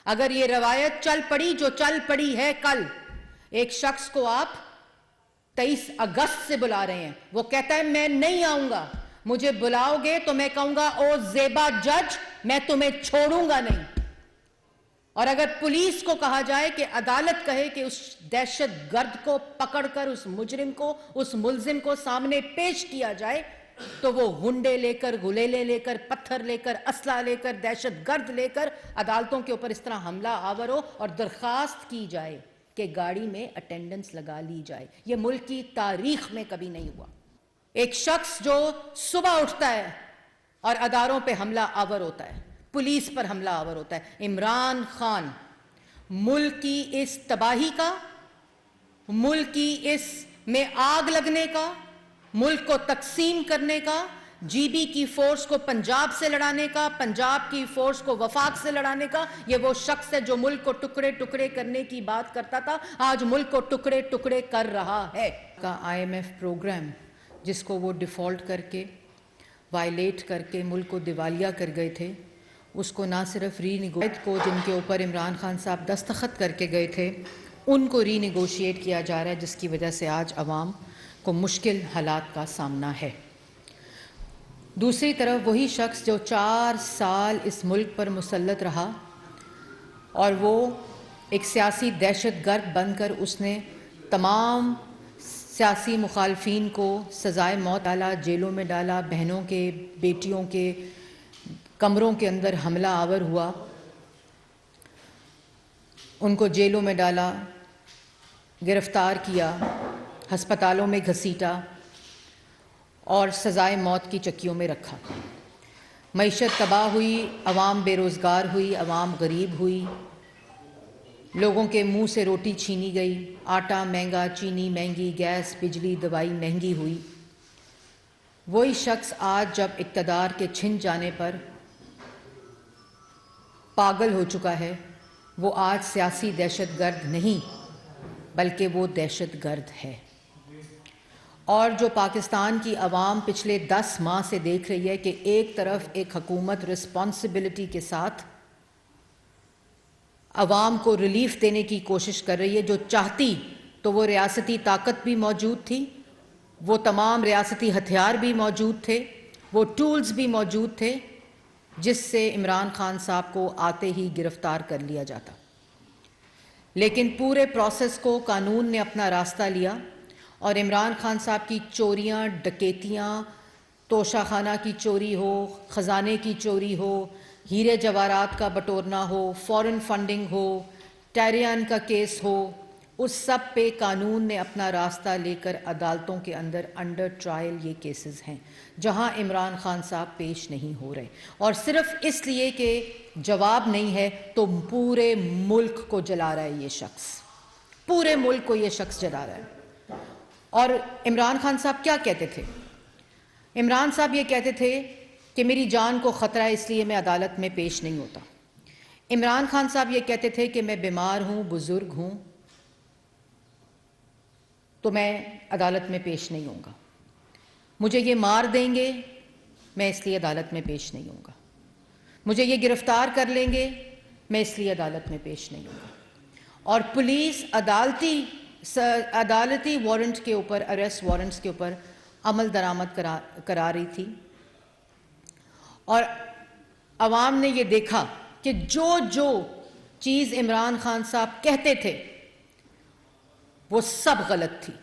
اگر یہ روایت چل پڑی جو چل پڑی ہے کل، ایک شخص کو آپ 23 اگست سے بلا رہے ہیں، وہ کہتا ہے میں نہیں آؤں گا، مجھے بلاؤ گے تو میں کہوں گا او زیبا جج میں تمہیں چھوڑوں گا نہیں۔ اور اگر پولیس کو کہا جائے کہ عدالت کہے کہ اس دہشت گرد کو پکڑ کر اس مجرم کو، اس ملزم کو سامنے پیش کیا جائے، تو وہ ہنڈے لے کر، گلیلے لے کر، پتھر لے کر، اسلحہ لے کر، دہشت گرد لے کر عدالتوں کے اوپر اس طرح حملہ آور ہو اور درخواست کی جائے کہ گاڑی میں اٹینڈنس لگا لی جائے۔ یہ ملک کی تاریخ میں کبھی نہیں ہوا۔ ایک شخص جو صبح اٹھتا ہے اور اداروں پہ حملہ آور ہوتا ہے، پولیس پر حملہ آور ہوتا ہے، عمران خان، ملک کی اس تباہی کا، ملک کی اس میں آگ لگنے کا، ملک کو تقسیم کرنے کا، جی بی کی فورس کو پنجاب سے لڑانے کا، پنجاب کی فورس کو وفاق سے لڑانے کا، یہ وہ شخص ہے جو ملک کو ٹکڑے ٹکڑے کرنے کی بات کرتا تھا، آج ملک کو ٹکڑے ٹکڑے کر رہا ہے۔ کا IMF پروگرام جس کو وہ ڈیفالٹ کر کے، وائلیٹ کر کے ملک کو دیوالیہ کر گئے تھے، اس کو نہ صرف ری نیگوشیٹ کو جن کے اوپر عمران خان صاحب دستخط کر کے گئے تھے، ان کو ری نیگوشیٹ کیا جا رہا ہے، جس کی وجہ سے آج عوام کو مشکل حالات کا سامنا ہے۔ دوسری طرف وہی شخص جو 4 سال اس ملک پر مسلط رہا اور وہ ایک سیاسی دہشت گرد بن کر اس نے تمام سیاسی مخالفین کو سزائے موت ڈالا، جیلوں میں ڈالا، بہنوں کے، بیٹیوں کے کمروں کے اندر حملہ آور ہوا، ان کو جیلوں میں ڈالا، گرفتار کیا، ہسپتالوں میں گھسیٹا اور سزائے موت کی چکیوں میں رکھا۔ معیشت تباہ ہوئی، عوام بے روزگار ہوئی، عوام غریب ہوئی، لوگوں کے منہ سے روٹی چھینی گئی، آٹا مہنگا، چینی مہنگی، گیس، بجلی، دوائی مہنگی ہوئی۔ وہی شخص آج جب اقتدار کے چھن جانے پر پاگل ہو چکا ہے، وہ آج سیاسی دہشت گرد نہیں بلکہ وہ دہشت گرد ہے۔ اور جو پاکستان کی عوام پچھلے 10 ماہ سے دیکھ رہی ہے کہ ایک طرف ایک حکومت رسپانسبلٹی کے ساتھ عوام کو ریلیف دینے کی کوشش کر رہی ہے، جو چاہتی تو وہ ریاستی طاقت بھی موجود تھی، وہ تمام ریاستی ہتھیار بھی موجود تھے، وہ ٹولز بھی موجود تھے جس سے عمران خان صاحب کو آتے ہی گرفتار کر لیا جاتا۔ لیکن پورے پروسیس کو قانون نے اپنا راستہ لیا اور عمران خان صاحب کی چوریاں، ڈکیتیاں، توشہ خانہ کی چوری ہو، خزانے کی چوری ہو، ہیرے جواہرات کا بٹورنا ہو، فورن فنڈنگ ہو، ٹیریان کا کیس ہو، اس سب پہ قانون نے اپنا راستہ لے کر عدالتوں کے اندر انڈر ٹرائل یہ کیسز ہیں جہاں عمران خان صاحب پیش نہیں ہو رہے، اور صرف اس لیے کہ جواب نہیں ہے تو پورے ملک کو جلا رہا ہے یہ شخص، پورے ملک کو یہ شخص جلا رہا ہے۔ اور عمران خان صاحب کیا کہتے تھے؟ عمران صاحب یہ کہتے تھے کہ میری جان کو خطرہ ہے اس لیے میں عدالت میں پیش نہیں ہوتا۔ عمران خان صاحب یہ کہتے تھے کہ میں بیمار ہوں، بزرگ ہوں، تو میں عدالت میں پیش نہیں ہوں گا، مجھے یہ مار دیں گے میں اس لیے عدالت میں پیش نہیں ہوں گا، مجھے یہ گرفتار کر لیں گے میں اس لیے عدالت میں پیش نہیں ہوں گا۔ اور پولیس عدالتی وارنٹ کے اوپر، اریسٹ وارنٹس کے اوپر عمل درآمد کرا رہی تھی، اور عوام نے یہ دیکھا کہ جو چیز عمران خان صاحب کہتے تھے وہ سب غلط تھی،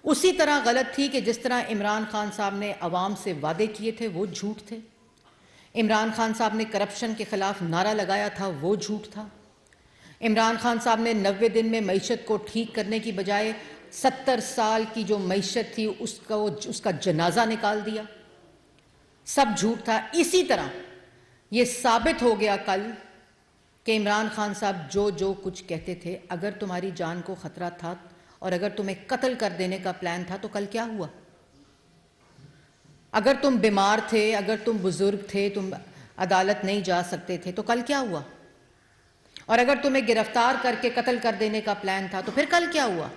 اسی طرح غلط تھی کہ جس طرح عمران خان صاحب نے عوام سے وعدے کیے تھے وہ جھوٹ تھے، عمران خان صاحب نے کرپشن کے خلاف نعرہ لگایا تھا وہ جھوٹ تھا، عمران خان صاحب نے 90 دن میں معیشت کو ٹھیک کرنے کی بجائے 70 سال کی جو معیشت تھی اس کا جنازہ نکال دیا، سب جھوٹ تھا۔ اسی طرح یہ ثابت ہو گیا کل کہ عمران خان صاحب جو کچھ کہتے تھے، اگر تمہاری جان کو خطرہ تھا اور اگر تمہیں قتل کر دینے کا پلان تھا تو کل کیا ہوا؟ اگر تم بیمار تھے، اگر تم بزرگ تھے، تم عدالت نہیں جا سکتے تھے تو کل کیا ہوا؟ اور اگر تمہیں گرفتار کر کے قتل کر دینے کا پلان تھا تو پھر کل کیا ہوا؟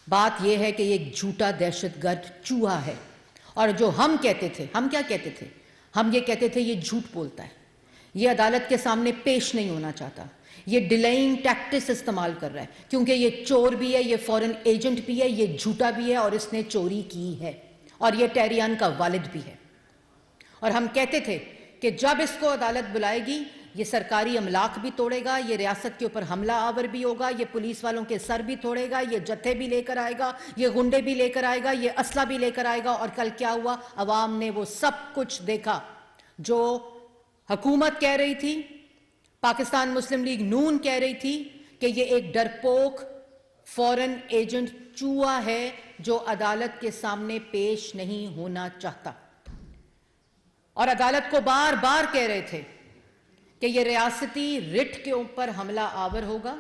بات یہ ہے کہ یہ ایک جھوٹا دہشت گرد چوہا ہے، اور جو ہم کہتے تھے، ہم کیا کہتے تھے؟ ہم یہ کہتے تھے یہ جھوٹ بولتا ہے، یہ عدالت کے سامنے پیش نہیں ہونا چاہتا. یہ ڈیلائنگ ٹیکٹس استعمال کر رہا ہے کیونکہ یہ چور بھی ہے, یہ فورن ایجنٹ بھی ہے, یہ جھوٹا بھی ہے اور اس نے چوری کی ہے, اور یہ ٹیریان کا والد بھی ہے. اور ہم کہتے تھے کہ جب اس کو عدالت بلائے گی یہ سرکاری املاک بھی توڑے گا, یہ ریاست کے اوپر حملہ آور بھی ہوگا, یہ پولیس والوں کے سر بھی توڑے گا, یہ جتھے بھی لے کر آئے گا, یہ گنڈے بھی لے کر آئے گا, یہ اسلحہ بھی لے کر آئے گا. اور کل کیا ہوا؟ عوام نے وہ سب کچھ دیکھا جو حکومت کہہ رہی تھی, پاکستان مسلم لیگ نون کہہ رہی تھی کہ یہ ایک ڈرپوک فورن ایجنٹ چوہا ہے جو عدالت کے سامنے پیش نہیں ہونا چاہتا. اور عدالت کو بار بار کہہ رہے تھے کہ یہ ریاستی رٹ کے اوپر حملہ آور ہوگا,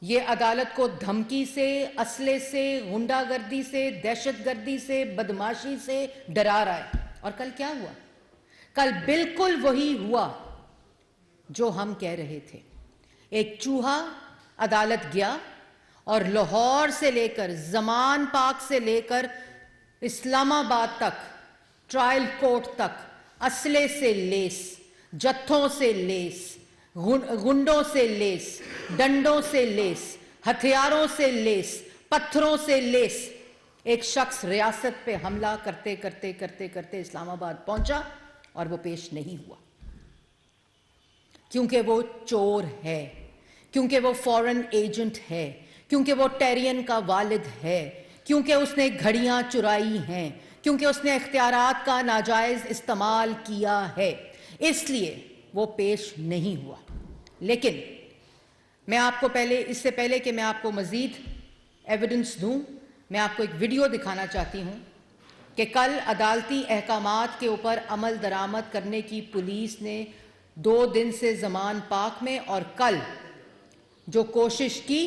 یہ عدالت کو دھمکی سے, اسلحے سے, غنڈہ گردی سے, دہشت گردی سے, بدماشی سے ڈرا رہا ہے. اور کل کیا ہوا؟ کل بالکل وہی ہوا جو ہم کہہ رہے تھے. ایک چوہا عدالت گیا اور لاہور سے لے کر, زمان پاک سے لے کر اسلام آباد تک, ٹرائل کورٹ تک اسلحے سے لیس, جتھوں سے لیس, گنڈوں سے لیس, ڈنڈوں سے لیس, ہتھیاروں سے لیس, پتھروں سے لیس ایک شخص ریاست پہ حملہ کرتے کرتے کرتے کرتے اسلام آباد پہنچا اور وہ پیش نہیں ہوا کیونکہ وہ چور ہے, کیونکہ وہ فورن ایجنٹ ہے, کیونکہ وہ ٹیرین کا والد ہے, کیونکہ اس نے گھڑیاں چرائی ہیں, کیونکہ اس نے اختیارات کا ناجائز استعمال کیا ہے, اس لیے وہ پیش نہیں ہوا. لیکن میں آپ کو اس سے پہلے کہ میں آپ کو مزید ایویڈنس دوں, میں آپ کو ایک ویڈیو دکھانا چاہتی ہوں کہ کل عدالتی احکامات کے اوپر عمل درآمد کرنے کی پولیس نے 2 دن سے زمان پاک میں اور کل جو کوشش کی,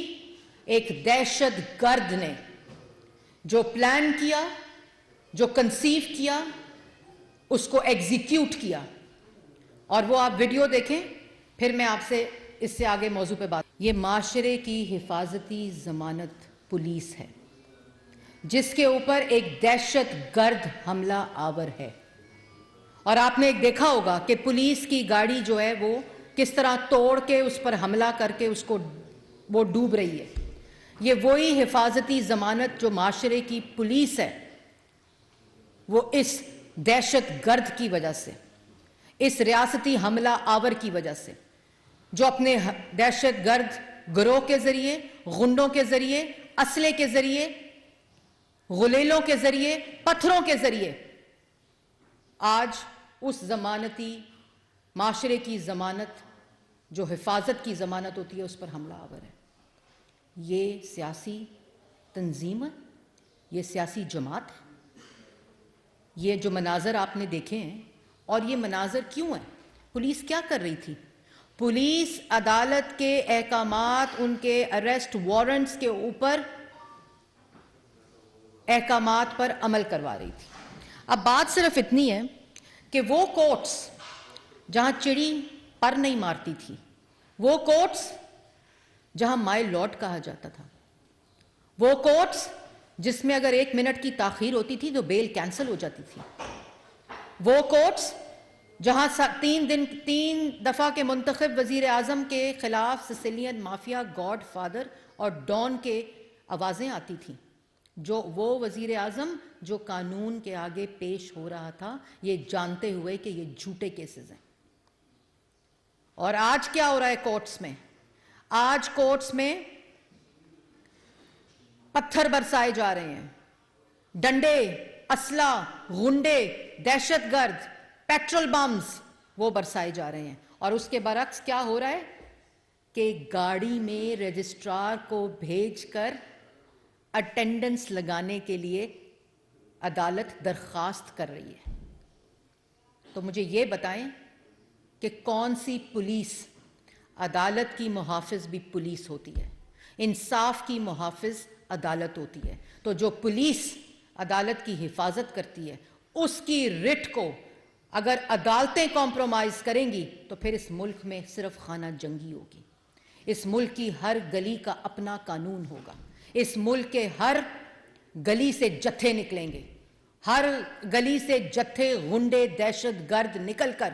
ایک دہشت گرد نے جو پلان کیا, جو کنسیو کیا, اس کو ایگزیکیوٹ کیا. اور وہ آپ ویڈیو دیکھیں, پھر میں آپ سے اس سے آگے موضوع پہ بات. یہ معاشرے کی حفاظتی ضمانت پولیس ہے جس کے اوپر ایک دہشت گرد حملہ آور ہے. اور آپ نے ایک دیکھا ہوگا کہ پولیس کی گاڑی جو ہے وہ کس طرح توڑ کے اس پر حملہ کر کے اس کو وہ ڈوب رہی ہے. یہ وہی حفاظتی ضمانت جو معاشرے کی پولیس ہے, وہ اس دہشت گرد کی وجہ سے, اس ریاستی حملہ آور کی وجہ سے, جو اپنے دہشت گرد گروہ کے ذریعے, غنڈوں کے ذریعے, اسلحے کے ذریعے, غلیلوں کے ذریعے, پتھروں کے ذریعے آج اس ضمانتی معاشرے کی ضمانت جو حفاظت کی ضمانت ہوتی ہے اس پر حملہ آور ہے. یہ سیاسی تنظیم ہے, یہ سیاسی جماعت ہے. یہ جو مناظر آپ نے دیکھے ہیں, اور یہ مناظر کیوں ہیں؟ پولیس کیا کر رہی تھی؟ پولیس عدالت کے احکامات, ان کے اریسٹ وارنٹس کے اوپر احکامات پر عمل کروا رہی تھی. اب بات صرف اتنی ہے کہ وہ کورٹس جہاں چڑی پر نہیں مارتی تھی, وہ کورٹس جہاں مائی لارڈ کہا جاتا تھا, وہ کورٹس جس میں اگر 1 منٹ کی تاخیر ہوتی تھی تو بیل کینسل ہو جاتی تھی, وہ کورٹس جہاں 3 دفعہ کے منتخب وزیر اعظم کے خلاف سسیلین مافیا, گاڈ فادر اور ڈان کے آوازیں آتی تھیں, جو وہ وزیر اعظم جو قانون کے آگے پیش ہو رہا تھا یہ جانتے ہوئے کہ یہ جھوٹے کیسز ہیں. اور آج کیا ہو رہا ہے کورٹس میں؟ آج کورٹس میں پتھر برسائے جا رہے ہیں, ڈنڈے, اسلحہ, غنڈے, دہشت گرد, پیٹرول بمز وہ برسائے جا رہے ہیں. اور اس کے برعکس کیا ہو رہا ہے کہ گاڑی میں رجسٹرار کو بھیج کر اٹینڈنس لگانے کے لیے عدالت درخواست کر رہی ہے. تو مجھے یہ بتائیں کہ کون سی پولیس؟ عدالت کی محافظ بھی پولیس ہوتی ہے, انصاف کی محافظ عدالت ہوتی ہے. تو جو پولیس عدالت کی حفاظت کرتی ہے اس کی رٹ کو اگر عدالتیں کمپرومائز کریں گی تو پھر اس ملک میں صرف خانہ جنگی ہوگی. اس ملک کی ہر گلی کا اپنا قانون ہوگا, اس ملک کے ہر گلی سے جتھے نکلیں گے, ہر گلی سے جتھے غنڈے دہشت گرد نکل کر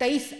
23